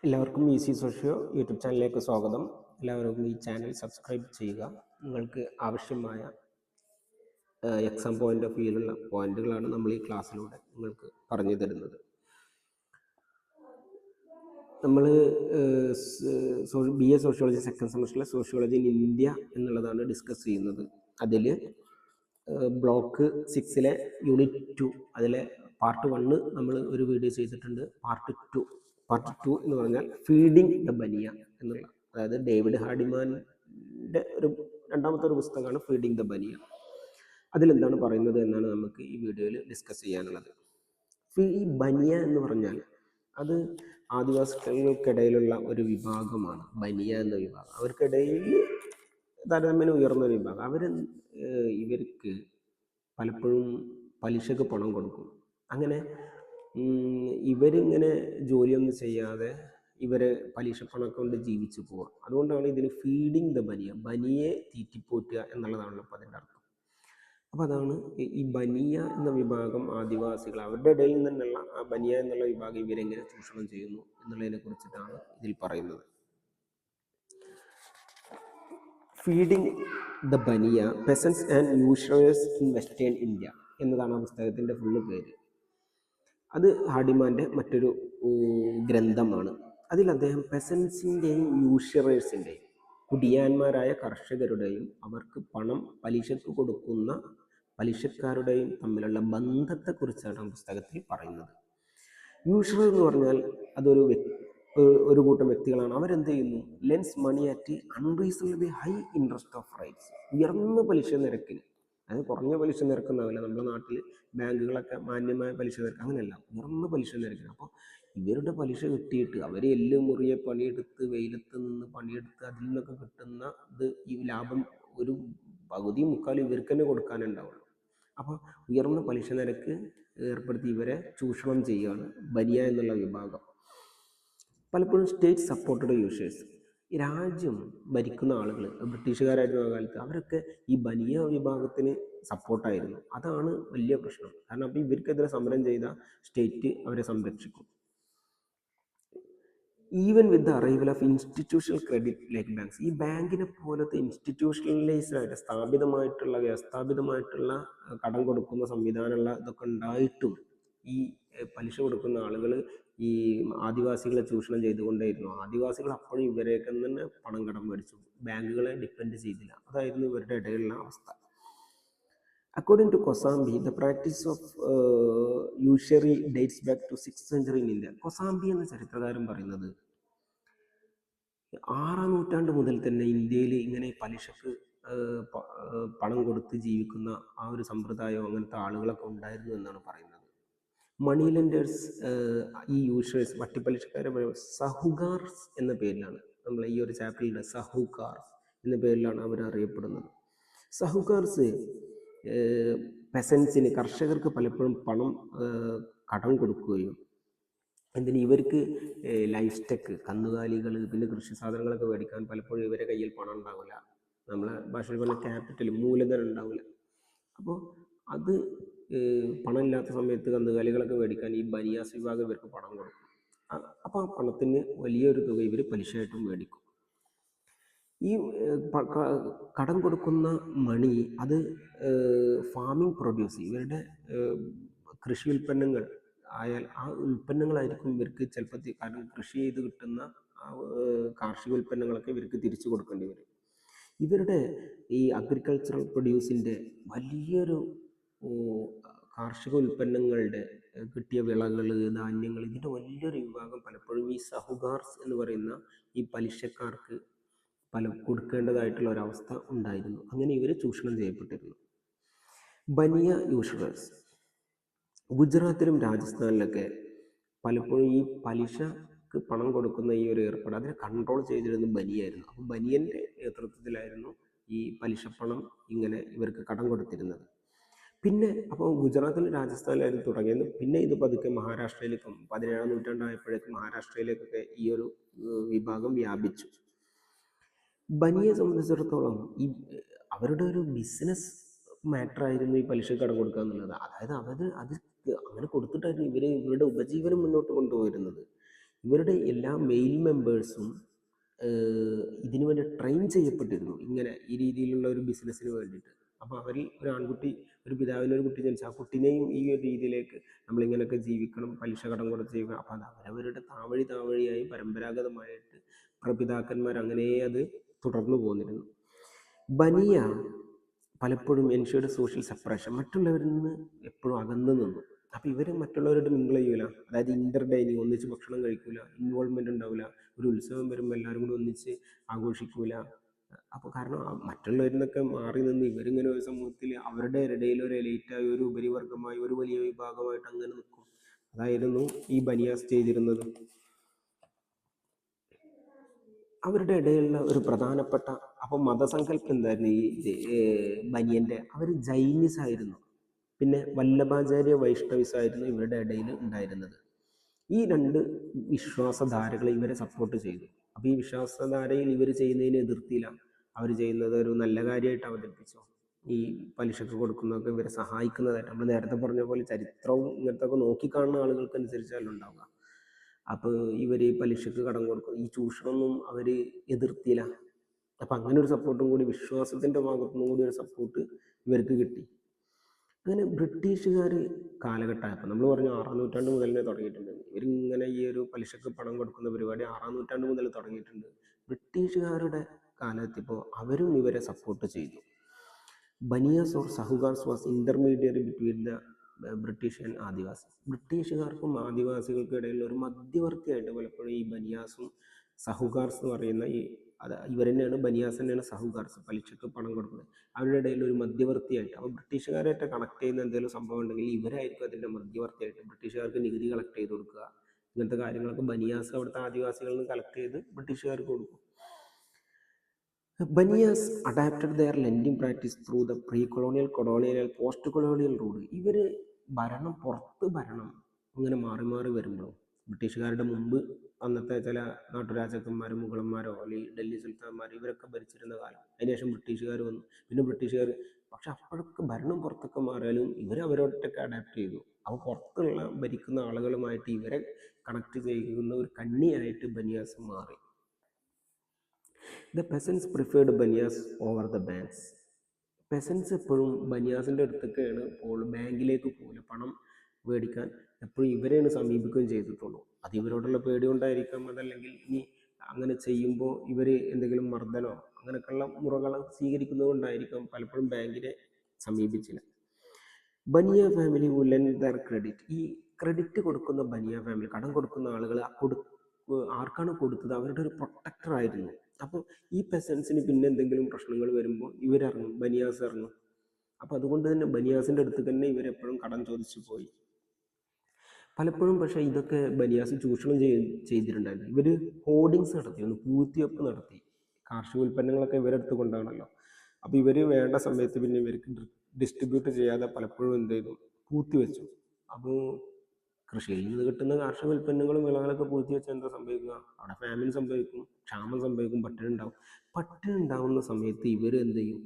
എല്ലാവർക്കും easy socio YouTube ചാനലിലേക്ക് സ്വാഗതം. എല്ലാവരും ഈ ചാനൽ സബ്സ്ക്രൈബ് ചെയ്യുക. നിങ്ങൾക്ക് ആവശ്യമായ എക്സാം പോയിന്റ് ഓഫ് വ്യൂയിലുള്ള പോയിന്റുകളാണ് നമ്മൾ ഈ ക്ലാസ്സിലൂടെ നിങ്ങൾക്ക് പറഞ്ഞു തരുന്നത്. നമ്മൾ BA സോഷ്യോളജി സെക്കൻഡ് സെമസ്റ്ററിലെ സോഷ്യോളജി ഇൻ ഇന്ത്യ എന്നുള്ളതാണ് ഡിസ്കസ് ചെയ്യുന്നത്. അതിൽ ബ്ലോക്ക് 6 യൂണിറ്റ് 2 അതിലെ പാർട്ട് 1 നമ്മൾ ഒരു വീഡിയോ ചെയ്തിട്ടുണ്ട്. പാർട്ട് 2 എന്ന് പറഞ്ഞാൽ ഫീഡിങ് ദ ബനിയ എന്നുള്ള, അതായത് ഡേവിഡ് ഹാർഡിമാൻ്റെ രണ്ടാമത്തെ ഒരു പുസ്തകമാണ് ഫീഡിങ് ദ ബനിയ. അതിലെന്താണ് പറയുന്നത് എന്നാണ് നമുക്ക് ഈ വീഡിയോയിൽ ഡിസ്കസ് ചെയ്യാനുള്ളത്. ഈ ബനിയ എന്ന് പറഞ്ഞാൽ അത് ആദിവാസികൾക്കിടയിലുള്ള ഒരു വിഭാഗമാണ്. ബനിയ എന്ന വിഭാഗം അവർക്കിടയിൽ താരതമ്യേന ഉയർന്ന ഒരു വിഭാഗം. ഇവർക്ക് പലപ്പോഴും പലിശക്ക് പണം കൊടുക്കും. അങ്ങനെ ഇവരിങ്ങനെ ജോലിയൊന്നും ചെയ്യാതെ ഇവരെ പലിശ പണം കൊണ്ട് ജീവിച്ചു പോവുക. അതുകൊണ്ടാണ് ഇതിന് ഫീഡിങ് ദ ബനിയെ തീറ്റിപ്പോറ്റുക എന്നുള്ളതാണല്ലോ അപ്പോൾ അതിൻ്റെ അർത്ഥം. അപ്പോൾ അതാണ് ഈ ബനിയ എന്ന വിഭാഗം ആദിവാസികൾ, അവരുടെ ഇടയിൽ നിന്നുള്ള ആ ബനിയ എന്നുള്ള വിഭാഗം ഇവരെങ്ങനെ ചൂഷണം ചെയ്യുന്നു എന്നുള്ളതിനെ കുറിച്ചിട്ടാണ് ഇതിൽ പറയുന്നത്. Feeding the Bania peasants and usurers in western India എന്നതാണ് ആ പുസ്തകത്തിൻ്റെ ഫുള്ള് പേര്. അത് ഹാർഡിമാൻ്റെ മറ്റൊരു ഗ്രന്ഥമാണ്. അതിൽ അദ്ദേഹം പെസൻസിൻ്റെയും യൂഷറേഴ്സിൻ്റെയും, കുടിയാന്മാരായ കർഷകരുടെയും അവർക്ക് പണം പലിശക്ക് കൊടുക്കുന്ന പലിശക്കാരുടെയും തമ്മിലുള്ള ബന്ധത്തെക്കുറിച്ചാണ് പുസ്തകത്തിൽ പറയുന്നത്. യൂഷറർ എന്ന് പറഞ്ഞാൽ ഒരു കൂട്ടം വ്യക്തികളാണ്. അവരെന്ത് ചെയ്യുന്നു? Lends money at unreasonably high interest of rates, ഉയർന്ന പലിശ നിരക്കിന്. അതായത് കുറഞ്ഞ പലിശ നിരക്കുന്നാവില്ല. നമ്മുടെ നാട്ടിൽ ബാങ്കുകളൊക്കെ മാന്യമായ പലിശ നിരക്ക്, അങ്ങനെയല്ല, ഉയർന്ന പലിശ നിരക്കിന്. അപ്പോൾ ഇവരുടെ പലിശ കിട്ടിയിട്ട് അവർ മുറിയെ പണിയെടുത്ത് വെയിലത്ത് നിന്ന് പണിയെടുത്ത് അതിൽ നിന്നൊക്കെ കിട്ടുന്ന ഈ ലാഭം ഒരു പകുതി മുക്കാലും ഇവർക്ക് തന്നെ കൊടുക്കാനുണ്ടാവുള്ളൂ. അപ്പോൾ ഉയർന്ന പലിശ നിരക്ക് ഏർപ്പെടുത്തി ഇവരെ ചൂഷണം ചെയ്യുകയാണ് ബനിയ എന്നുള്ള വിഭാഗം. പലപ്പോഴും സ്റ്റേറ്റ് സപ്പോർട്ടഡ് യൂഷേഴ്സ്, രാജ്യം ഭരിക്കുന്ന ആളുകൾ, ബ്രിട്ടീഷുകാരായിരുന്ന കാലത്ത് അവരൊക്കെ ഈ ബനിയ വിഭാഗത്തിന് സപ്പോർട്ടായിരുന്നു. അതാണ് വലിയ പ്രശ്നം. കാരണം അപ്പോൾ ഇവർക്കെതിരെ സമരം ചെയ്ത സ്റ്റേറ്റ് അവരെ സംരക്ഷിക്കും. Even with the arrival of institutional credit like banks, ഈ ബാങ്കിനെ പോലത്തെ ഇൻസ്റ്റിറ്റ്യൂഷണലൈസ്ഡ് ആയിട്ട് വ്യവസ്ഥാപിതമായിട്ടുള്ള കടം കൊടുക്കുന്ന സംവിധാനമുള്ള ഇതൊക്കെ ഉണ്ടായിട്ടും ഈ പലിശ കൊടുക്കുന്ന ആളുകൾ ഈ ആദിവാസികളെ ചൂഷണം ചെയ്തുകൊണ്ടേയിരുന്നു. ആദിവാസികൾ അപ്പോഴും ഇവരെയൊക്കെ തന്നെ പണം കടം മേടിച്ചു, ബാങ്കുകളെ ഡിപ്പെൻഡ് ചെയ്തില്ല. അതായിരുന്നു ഇവരുടെ ഇടയിലുള്ള അവസ്ഥ. According to Kosambi, the practice of usury dates back to 6th century in India. Kosambi എന്ന ചരിത്രകാരൻ പറയുന്നത് 6ാം നൂറ്റാണ്ട് മുതൽ തന്നെ ഇന്ത്യയിൽ ഇങ്ങനെ പലിശക്ക് പണം കൊടുത്ത് ജീവിക്കുന്ന ആ ഒരു സമ്പ്രദായം, അങ്ങനത്തെ ആളുകളൊക്കെ ഉണ്ടായിരുന്നു എന്നാണ് പറയുന്നത്. മണി ലെൻഡേഴ്സ്, ഈ യൂഷേഴ്സ്, വട്ടിപ്പലിശക്കാരെ സഹുകാർസ് എന്ന പേരിലാണ്, നമ്മൾ ഈ ഒരു ചാപ്റ്ററിലുള്ള സഹുകാർസ് എന്ന പേരിലാണ് അവർ അറിയപ്പെടുന്നത്. സഹുകാർസ് പെസൻസിന്, കർഷകർക്ക് പലപ്പോഴും പണം കടം കൊടുക്കുകയും ഇവർക്ക് ലൈഫ് സ്റ്റെക്ക്, കന്നുകാലികൾ, പിന്നെ കൃഷി സാധനങ്ങളൊക്കെ മേടിക്കാൻ പലപ്പോഴും ഇവരെ കയ്യിൽ പണം ഉണ്ടാവില്ല. നമ്മളെ ഭാഷയിൽ പറഞ്ഞ ക്യാപിറ്റൽ, മൂലധനം ഉണ്ടാവില്ല. അപ്പോൾ അത് പണമില്ലാത്ത സമയത്ത് കന്നുകാലികളൊക്കെ മേടിക്കാൻ ഈ ബനിയാസ് വിഭാഗം ഇവർക്ക് പണം കൊടുക്കും. അപ്പോൾ ആ പണത്തിന് വലിയൊരു തുക ഇവർ പലിശയായിട്ടും മേടിക്കും. ഈ കടം കൊടുക്കുന്ന മണി അത് ഫാമിംഗ് പ്രൊഡ്യൂസ്, ഇവരുടെ കൃഷി ഉൽപ്പന്നങ്ങൾ ആയാൽ ആ ഉൽപ്പന്നങ്ങളായിരിക്കും ഇവർക്ക് ചിലപ്പോൾ, കാരണം കൃഷി ചെയ്ത് കിട്ടുന്ന കാർഷിക ഉൽപ്പന്നങ്ങളൊക്കെ ഇവർക്ക് തിരിച്ചു കൊടുക്കേണ്ടി വരും. ഇവരുടെ ഈ അഗ്രികൾച്ചറൽ പ്രൊഡ്യൂസിൻ്റെ വലിയൊരു കാർഷിക ഉൽപ്പന്നങ്ങളുടെ കിട്ടിയ വിളകൾ, ധാന്യങ്ങൾ, ഇതിൻ്റെ വലിയൊരു വിഭാഗം പലപ്പോഴും ഈ സഹുകാർസ് എന്ന് പറയുന്ന ഈ പലിശക്കാർക്ക് കൊടുക്കേണ്ടതായിട്ടുള്ള ഒരവസ്ഥ ഉണ്ടായിരുന്നു. അങ്ങനെ ഇവർ ചൂഷണം ചെയ്യപ്പെട്ടിരുന്നു. ബനിയ യൂഷറേഴ്സ് ഗുജറാത്തിലും രാജസ്ഥാനിലൊക്കെ പലപ്പോഴും ഈ പലിശക്ക് പണം കൊടുക്കുന്ന ഈ ഒരു ഏർപ്പാട് അതിനെ കൺട്രോൾ ചെയ്തിരുന്നത് ബനിയായിരുന്നു. അപ്പോൾ ബനിയൻ്റെ നേതൃത്വത്തിലായിരുന്നു ഈ പലിശപ്പണം ഇങ്ങനെ ഇവർക്ക് കടം കൊടുത്തിരുന്നത്. പിന്നെ അപ്പോൾ ഗുജറാത്തിലും രാജസ്ഥാനിലായിരുന്നു തുടങ്ങിയത്. പിന്നെ ഇത് പതുക്കെ മഹാരാഷ്ട്രയിലേക്കും 17ാം നൂറ്റാണ്ടായപ്പോഴേക്കും മഹാരാഷ്ട്രയിലേക്കൊക്കെ ഈ ഒരു വിഭാഗം വ്യാപിച്ചു. ബനിയെ സംബന്ധിച്ചിടത്തോളം ഈ അവരുടെ ഒരു ബിസിനസ് മാറ്റർ ആയിരുന്നു ഈ പലിശ കടം കൊടുക്കുക എന്നുള്ളത്. അതായത് അത് അങ്ങനെ കൊടുത്തിട്ടായിരുന്നു ഇവരുടെ ഉപജീവനം മുന്നോട്ട് കൊണ്ടുപോയിരുന്നത്. ഇവരുടെ എല്ലാ മെയിൽ മെമ്പേഴ്സും ഇതിനു വേണ്ടി ട്രെയിൻ ചെയ്യപ്പെട്ടിരുന്നു, ഇങ്ങനെ ഈ രീതിയിലുള്ള ഒരു ബിസിനസ്സിന് വേണ്ടിയിട്ട്. അപ്പോൾ അവരിൽ ഒരു ആൺകുട്ടി, ഒരു പിതാവിന് ഒരു കുട്ടി ജനിച്ചു, ആ കുട്ടീനെയും ഈ ഒരു രീതിയിലേക്ക് നമ്മളിങ്ങനെയൊക്കെ ജീവിക്കണം, പലിശ കടം കൊടുത്ത് ജീവിക്കണം. അപ്പോൾ അത് അവരവരുടെ താവഴിയായി പരമ്പരാഗതമായിട്ട് പ്രപിതാക്കന്മാർ അങ്ങനെ അത് തുടർന്നു പോന്നിരുന്നു. ബനിയ പലപ്പോഴും എൻഷുർഡ് സോഷ്യൽ സെപ്പറേഷൻ, മറ്റുള്ളവരിൽ നിന്ന് എപ്പോഴും അകന്നു നിന്നു. അപ്പോൾ ഇവർ മറ്റുള്ളവരോട് മിങ്കിൾ ചെയ്യൂല, അതായത് ഇന്റർ ഡൈനിങ്, ഒന്നിച്ച് ഭക്ഷണം കഴിക്കൂല, ഇൻവോൾവ്മെന്റ് ഉണ്ടാവില്ല, ഒരു ഉത്സവം വരുമ്പോൾ എല്ലാവരും കൂടി ഒന്നിച്ച് ആഘോഷിക്കൂല. അപ്പോൾ കാരണം മറ്റുള്ളവരിൽ നിന്നൊക്കെ മാറി നിന്ന് ഇവരിങ്ങനെ ഒരു സമൂഹത്തിൽ അവരുടെ ഇടയിൽ ഒരു എലൈറ്റായി, ഒരു ഉപരിവർഗമായി, ഒരു വലിയ വിഭാഗമായിട്ട് അങ്ങനെ നിൽക്കും. അതായിരുന്നു ഈ ബനിയാസ് ചെയ്തിരുന്നത്. അവരുടെ ഇടയിലുള്ള ഒരു പ്രധാനപ്പെട്ട അപ്പം മതസങ്കല്പം എന്തായിരുന്നു ഈ ബനിയൻ്റെ? അവർ ജൈനിസ് ആയിരുന്നു, പിന്നെ വല്ലഭാചാര്യ വൈഷ്ണവിസ് ആയിരുന്നു ഇവരുടെ ഇടയിൽ ഉണ്ടായിരുന്നത്. ഈ രണ്ട് വിശ്വാസധാരകൾ ഇവരെ സപ്പോർട്ട് ചെയ്തു. അപ്പോൾ ഈ വിശ്വാസധാരയിൽ ഇവർ ചെയ്യുന്നതിന് എതിർത്തില്ല, അവർ ചെയ്യുന്നത് ഒരു നല്ല കാര്യമായിട്ട് അവതരിപ്പിച്ചു. ഈ പലിശക്ക് കൊടുക്കുന്നതൊക്കെ ഇവരെ സഹായിക്കുന്നതായിട്ട്, നമ്മൾ നേരത്തെ പറഞ്ഞ പോലെ ചരിത്രവും ഇങ്ങനത്തെ ഒക്കെ നോക്കിക്കാണുന്ന ആളുകൾക്കനുസരിച്ചല്ല ഉണ്ടാവുക. അപ്പോൾ ഇവർ പലിശക്ക് കടം കൊടുക്കും, ഈ ചൂഷണമൊന്നും അവർ എതിർത്തില്ല. അപ്പം അങ്ങനെ ഒരു സപ്പോർട്ടും കൂടി, വിശ്വാസത്തിൻ്റെ ഭാഗത്തുനിന്നും കൂടി ഒരു സപ്പോർട്ട് ഇവർക്ക് കിട്ടി. അങ്ങനെ ബ്രിട്ടീഷുകാർ കാലഘട്ടമായപ്പോൾ, നമ്മൾ പറഞ്ഞു 6-ാം നൂറ്റാണ്ട് മുതൽ തന്നെ തുടങ്ങിയിട്ടുണ്ട് ഇവരിങ്ങനെ ഈ ഒരു പലിശക്ക് പണം കൊടുക്കുന്ന പരിപാടി 6-ാം നൂറ്റാണ്ട് മുതൽ തുടങ്ങിയിട്ടുണ്ട്. ബ്രിട്ടീഷുകാരുടെ കാലത്തെത്തിയപ്പോൾ അവരും ഇവരെ സപ്പോർട്ട് ചെയ്തു. Banias or Sahukars was intermediary between the British and Adivasi. ബ്രിട്ടീഷുകാർക്കും ആദിവാസികൾക്കും ഇടയിലുള്ള ഒരു മധ്യവർത്തിയായിട്ട് പലപ്പോഴും ഈ ബനിയാസും സഹുകാർസ് എന്ന് പറയുന്ന ഇവർ തന്നെയാണ്, ബനിയാസ് തന്നെയാണ് സഹുകാർസ്, പലിശക്ക് പണം കൊടുക്കുന്നത്. അവരുടെ ഇടയിൽ ഒരു മധ്യവർത്തിയായിട്ട്, അപ്പോൾ ബ്രിട്ടീഷുകാരായിട്ട് കണക്ട് ചെയ്യുന്ന എന്തെങ്കിലും സംഭവം ഉണ്ടെങ്കിൽ ഇവരായിരിക്കും അതിൻ്റെ മധ്യവർത്തിയായിട്ട് ബ്രിട്ടീഷുകാർക്ക് നികുതി കളക്ട് ചെയ്ത് കൊടുക്കുക. ഇങ്ങനത്തെ കാര്യങ്ങളൊക്കെ ബനിയാസ് അവിടുത്തെ ആദിവാസികളിൽ നിന്ന് കളക്ട് ചെയ്ത് ബ്രിട്ടീഷുകാർക്ക് കൊടുക്കും. Banias adapted their lending practice through the pre colonial, colonial, post colonial rule. ഇവർ പുറത്ത് ഭരണം ഇങ്ങനെ മാറി മാറി വരുമ്പോഴും, ബ്രിട്ടീഷുകാരുടെ മുമ്പ് അന്നത്തെ ചില നാട്ടുരാജാക്കന്മാരും മുഗളന്മാരോ അല്ലെങ്കിൽ ഡൽഹി സുൽത്താന്മാർ ഇവരൊക്കെ ഭരിച്ചിരുന്ന കാലം, അതിനുശേഷം ബ്രിട്ടീഷുകാർ വന്നു, പിന്നെ ബ്രിട്ടീഷുകാർ, പക്ഷെ അപ്പോഴൊക്കെ ഭരണം പുറത്തൊക്കെ മാറിയാലും ഇവർ അവരോട്ടൊക്കെ അഡാപ്റ്റ് ചെയ്തു. അപ്പോൾ പുറത്തുള്ള ഭരിക്കുന്ന ആളുകളുമായിട്ട് ഇവരെ കണക്ട് ചെയ്യുന്ന ഒരു കണ്ണിയായിട്ട് ബനിയാസ് മാറി. The പെസൻസ് preferred Baniyas over the banks. പെസൻസ് എപ്പോഴും ബനിയാസിൻ്റെ അടുത്തൊക്കെയാണ് പോകുള്ളൂ, ബാങ്കിലേക്ക് പോകില്ല. പണം മേടിക്കാൻ എപ്പോഴും ഇവരെയാണ് സമീപിക്കുകയും ചെയ്തിട്ടുള്ളൂ. അത് ഇവരോടുള്ള പേടി കൊണ്ടായിരിക്കാം, അതല്ലെങ്കിൽ ഇനി അങ്ങനെ ചെയ്യുമ്പോൾ ഇവർ എന്തെങ്കിലും മർദ്ദനോ അങ്ങനെയൊക്കെയുള്ള മുറകൾ സ്വീകരിക്കുന്നത് കൊണ്ടായിരിക്കാം പലപ്പോഴും ബാങ്കിനെ സമീപിച്ചില്ല. ബനിയ ഫാമിലി വുലൻ ദർ ക്രെഡിറ്റ്. ഈ ക്രെഡിറ്റ് കൊടുക്കുന്ന ബനിയ ഫാമിലി, കടം കൊടുക്കുന്ന ആളുകൾ ആർക്കാണ് കൊടുത്തത് അവരുടെ ഒരു പ്രൊട്ടക്ടർ ആയിരുന്നു. അപ്പോൾ ഈ പെസൻസിന് പിന്നെ എന്തെങ്കിലും പ്രശ്നങ്ങൾ വരുമ്പോൾ ഇവരിറങ്ങും, ബനിയാസ് ഇറങ്ങും. അപ്പോൾ അതുകൊണ്ട് തന്നെ ബനിയാസിൻ്റെ അടുത്ത് തന്നെ ഇവരെപ്പോഴും കടം ചോദിച്ചു പോയി. പലപ്പോഴും പക്ഷേ ഇതൊക്കെ ബനിയാസ് ചൂഷണം ചെയ്തിട്ടുണ്ടായിരുന്നു. ഇവർ ഹോർഡിങ്സ് നടത്തി, പൂഴ്ത്തിവെപ്പ് നടത്തി. കാർഷിക ഉൽപ്പന്നങ്ങളൊക്കെ ഇവരെടുത്ത് കൊണ്ടാണല്ലോ. അപ്പോൾ ഇവർ വേണ്ട സമയത്ത് പിന്നെ ഇവർക്ക് ഡിസ്ട്രിബ്യൂട്ട് ചെയ്യാതെ പലപ്പോഴും എന്ത് ചെയ്തു, പൂഴ്ത്തിവെച്ചു. അപ്പോൾ കൃഷിയിൽ നിന്ന് കിട്ടുന്ന കാർഷിക ഉൽപ്പന്നങ്ങളും വിളകളൊക്കെ പൂഴ്ത്തി വെച്ചാൽ എന്താ സംഭവിക്കുക? അവിടെ ഫാമിലി സംഭവിക്കും, ക്ഷാമം സംഭവിക്കും, പട്ടിണി ഉണ്ടാവും. പട്ടിണി ഉണ്ടാവുന്ന സമയത്ത് ഇവർ എന്ത് ചെയ്യും,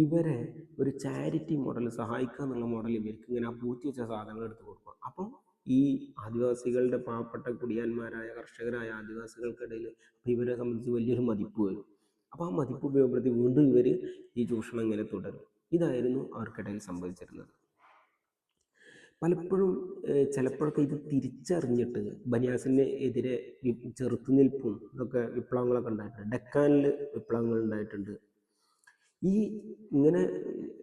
ഇവരെ ഒരു ചാരിറ്റി മോഡൽ, സഹായിക്കുക എന്നുള്ള മോഡൽ ഇവർക്ക് ഇങ്ങനെ പൂഴ്ത്തി വെച്ച സാധനങ്ങൾ എടുത്ത് കൊടുക്കുക. അപ്പം ഈ ആദിവാസികളുടെ പാവപ്പെട്ട കുടിയാന്മാരായ കർഷകരായ ആദിവാസികൾക്കിടയിൽ ഇവരെ സംബന്ധിച്ച് വലിയൊരു മതിപ്പ് വരും. അപ്പോൾ ആ മതിപ്പ് ഉപയോഗപ്പെടുത്തി വീണ്ടും ഇവർ ഈ ചൂഷണം ഇങ്ങനെ തുടരും. ഇതായിരുന്നു അവർക്കിടയിൽ സംഭവിച്ചിരുന്നത്. പലപ്പോഴും ചിലപ്പോഴൊക്കെ ഇത് തിരിച്ചറിഞ്ഞിട്ട് ബനിയാസിന് എതിരെ ചെറുത്തുനിൽപ്പും ഇതൊക്കെ വിപ്ലവങ്ങളൊക്കെ ഉണ്ടായിട്ടുണ്ട്. ഡെക്കാനിൽ വിപ്ലവങ്ങൾ ഉണ്ടായിട്ടുണ്ട്. ഈ ഇങ്ങനെ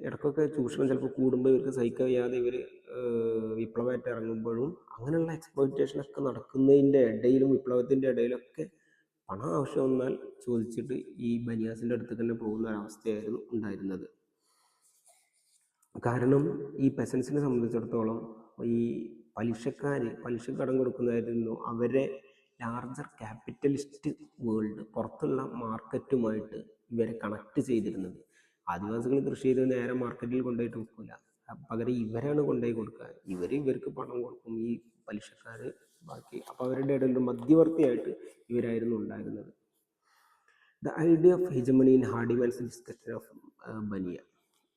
ഇടയ്ക്കൊക്കെ ചൂഷണം ചിലപ്പോൾ കൂടുമ്പോൾ ഇവർക്ക് സഹിക്കാൻ വയ്യാതെ ഇവർ വിപ്ലവമായിട്ട് ഇറങ്ങുമ്പോഴും അങ്ങനെയുള്ള എക്സ്പ്ലോയിറ്റേഷനൊക്കെ നടക്കുന്നതിൻ്റെ ഇടയിലും വിപ്ലവത്തിൻ്റെ ഇടയിലൊക്കെ പണം ആവശ്യം വന്നാൽ ചോദിച്ചിട്ട് ഈ ബനിയാസിൻ്റെ അടുത്ത് തന്നെ പോകുന്ന ഒരവസ്ഥയായിരുന്നു ഉണ്ടായിരുന്നത്. കാരണം ഈ പെസൻസിനെ സംബന്ധിച്ചിടത്തോളം ഈ പലിശ കടം കൊടുക്കുന്നതായിരുന്നു അവരെ ലാർജർ ക്യാപിറ്റലിസ്റ്റ് വേൾഡ്, പുറത്തുള്ള മാർക്കറ്റുമായിട്ട് ഇവരെ കണക്ട് ചെയ്തിരുന്നത്. ആദിവാസികൾ കൃഷി ചെയ്ത് നേരെ മാർക്കറ്റിൽ കൊണ്ടുപോയിട്ട് വിൽക്കില്ല, പകരം ഇവരാണ് കൊണ്ടുപോയി കൊടുക്കുക. ഇവർക്ക് പണം കൊടുക്കും, ഈ പലിശക്കാർ ബാക്കി. അപ്പോൾ അവരുടെ ഇടയിൽ ഒരു മധ്യവർത്തിയായിട്ട് ഇവരായിരുന്നു ഉണ്ടായിരുന്നത്. The idea of hegemony in Hardiman's discussion of Bania.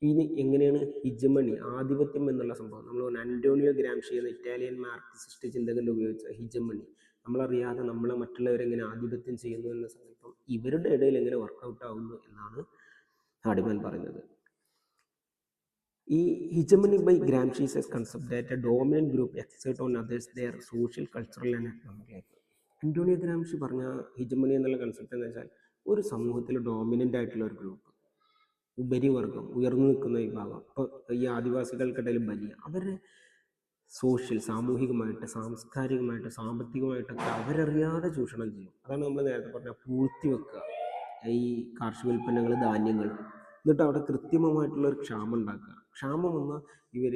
ഇനി എങ്ങനെയാണ് ഹിജമണി, ആധിപത്യം എന്നുള്ള സംഭവം, നമ്മൾ അന്റോണിയോ ഗ്രാംഷി എന്ന ഇറ്റാലിയൻ മാർക്സിസ്റ്റ് ചിന്തകൻ ഉപയോഗിച്ച ഹിജമണി, നമ്മളറിയാതെ നമ്മൾ മറ്റുള്ളവരെങ്ങനെ ആധിപത്യം ചെയ്യുന്നു എന്ന സങ്കല്പം ഇവരുടെ ഇടയിൽ എങ്ങനെ വർക്കൗട്ട് ആവുന്നു എന്നാണ് ഹാർഡിമാൻ പറയുന്നത്. ഈ hegemony by Gramsci's concept that a dominant group exert on others their social, cultural and economic life. Antonio Gramsci പറഞ്ഞ ഹിജമണി എന്നുള്ള കൺസെപ്റ്റ് എന്ന് വെച്ചാൽ ഒരു സമൂഹത്തിൽ ഡോമിനൻ്റ് ആയിട്ടുള്ള ഒരു ഗ്രൂപ്പ്, ഉപരിവർഗം, ഉയർന്നു നിൽക്കുന്ന വിഭാഗം, ഇപ്പോൾ ഈ ആദിവാസികൾക്കിടയിൽ ബനിയ, അവർ സോഷ്യൽ, സാമൂഹികമായിട്ട്, സാംസ്കാരികമായിട്ട്, സാമ്പത്തികമായിട്ടൊക്കെ അവരറിയാതെ ചൂഷണം ചെയ്യും. അതാണ് നമ്മൾ നേരത്തെ പറഞ്ഞ പൂഴ്ത്തി വെക്കുക ഈ കാർഷിക ഉൽപ്പന്നങ്ങൾ, ധാന്യങ്ങൾ, എന്നിട്ട് അവിടെ കൃത്രിമമായിട്ടുള്ളൊരു ക്ഷാമം ഉണ്ടാക്കുക. ക്ഷാമം വന്നാൽ ഇവർ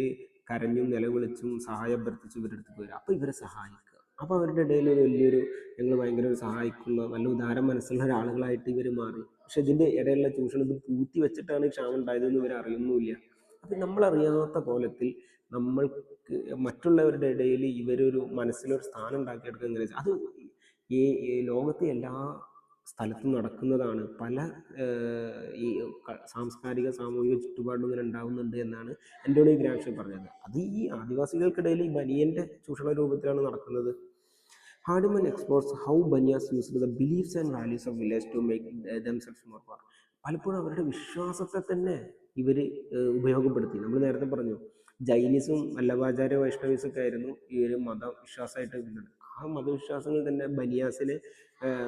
കരഞ്ഞും നിലവിളിച്ചും സഹായം അഭ്യർത്ഥിച്ചും ഇവരെടുത്ത് വരിക. അപ്പോൾ ഇവരെ സഹായിക്കുക. അപ്പോൾ അവരുടെ ഇടയിൽ ഒരു വലിയൊരു, ഞങ്ങൾ ഭയങ്കര ഒരു സഹായിക്കുന്ന നല്ല ഉദാര മനസ്സുള്ള ഒരാളുകളായിട്ട് ഇവർ മാറി. പക്ഷെ ഇതിൻ്റെ ഇടയിലുള്ള ചൂഷണം ഇത് പൂഴ്ത്തി വെച്ചിട്ടാണ് ക്ഷാമം ഉണ്ടായതെന്ന് ഇവർ അറിയുന്നുമില്ല. അപ്പം നമ്മളറിയാത്ത കോലത്തിൽ നമ്മൾക്ക് മറ്റുള്ളവരുടെ ഇടയിൽ ഇവരൊരു മനസ്സിലൊരു സ്ഥാനം ഉണ്ടാക്കിയെടുക്കുക എങ്ങനെ വെച്ചാൽ അത് ഈ ലോകത്തെ എല്ലാ സ്ഥലത്തും നടക്കുന്നതാണ്. പല ഈ സാംസ്കാരിക സാമൂഹിക ചുറ്റുപാടും ഇങ്ങനെ ഉണ്ടാകുന്നുണ്ട് എന്നാണ് അന്റോണിയോ ഗ്രാംഷി പറഞ്ഞത്. അത് ഈ ആദിവാസികൾക്കിടയിൽ ഈ ബനിയൻ്റെ ചൂഷണ രൂപത്തിലാണ് നടക്കുന്നത്. Hardiman explores how Banias used the beliefs and values of village to make themselves more power. പലപ്പോഴും അവരുടെ വിശ്വാസത്തെ തന്നെ ഇവർ ഉപയോഗപ്പെടുത്തി. നമ്മൾ നേരത്തെ പറഞ്ഞു ജൈനിസും വല്ലഭാചാര്യ വൈഷ്ണവീസൊക്കെ ആയിരുന്നു ഈ ഒരു മതവിശ്വാസമായിട്ട് വരുന്നത്. ആ മതവിശ്വാസങ്ങൾ തന്നെ ബനിയാസിനെ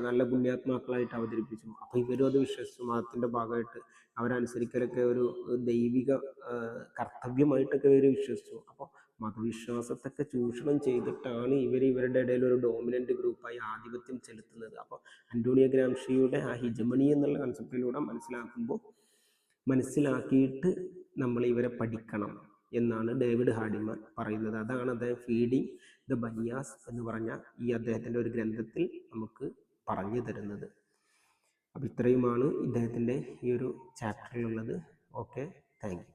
നല്ല പുണ്യാത്മാക്കളായിട്ട് അവതരിപ്പിച്ചു. അപ്പോൾ ഇവരും അത് വിശ്വസിച്ചു. മതത്തിൻ്റെ ഭാഗമായിട്ട് അവരനുസരിക്കലൊക്കെ ഒരു ദൈവിക കർത്തവ്യമായിട്ടൊക്കെ ഇവർ വിശ്വസിച്ചു. അപ്പോൾ മതവിശ്വാസത്തൊക്കെ ചൂഷണം ചെയ്തിട്ടാണ് ഇവരുടെ ഇടയിൽ ഒരു ഡോമിനൻ്റ് ഗ്രൂപ്പായി ആധിപത്യം ചെലുത്തുന്നത്. അപ്പോൾ അന്റോണിയോ ഗ്രാംഷിയുടെ ആ ഹിജമണി എന്നുള്ള കൺസെപ്റ്റിലൂടെ മനസ്സിലാക്കിയിട്ട് നമ്മൾ ഇവരെ പഠിക്കണം എന്നാണ് ഡേവിഡ് ഹാർഡിമാൻ പറയുന്നത്. അതാണ് അദ്ദേഹം ഫീഡിങ് ദ ബനിയാസ് എന്ന് പറഞ്ഞ ഈ അദ്ദേഹത്തിൻ്റെ ഒരു ഗ്രന്ഥത്തിൽ നമുക്ക് പറഞ്ഞു തരുന്നത്. അപ്പോൾ ഇത്രയുമാണ് ഇദ്ദേഹത്തിൻ്റെ ഈ ഒരു ചാപ്റ്ററിലുള്ളത്. Okay, thank you.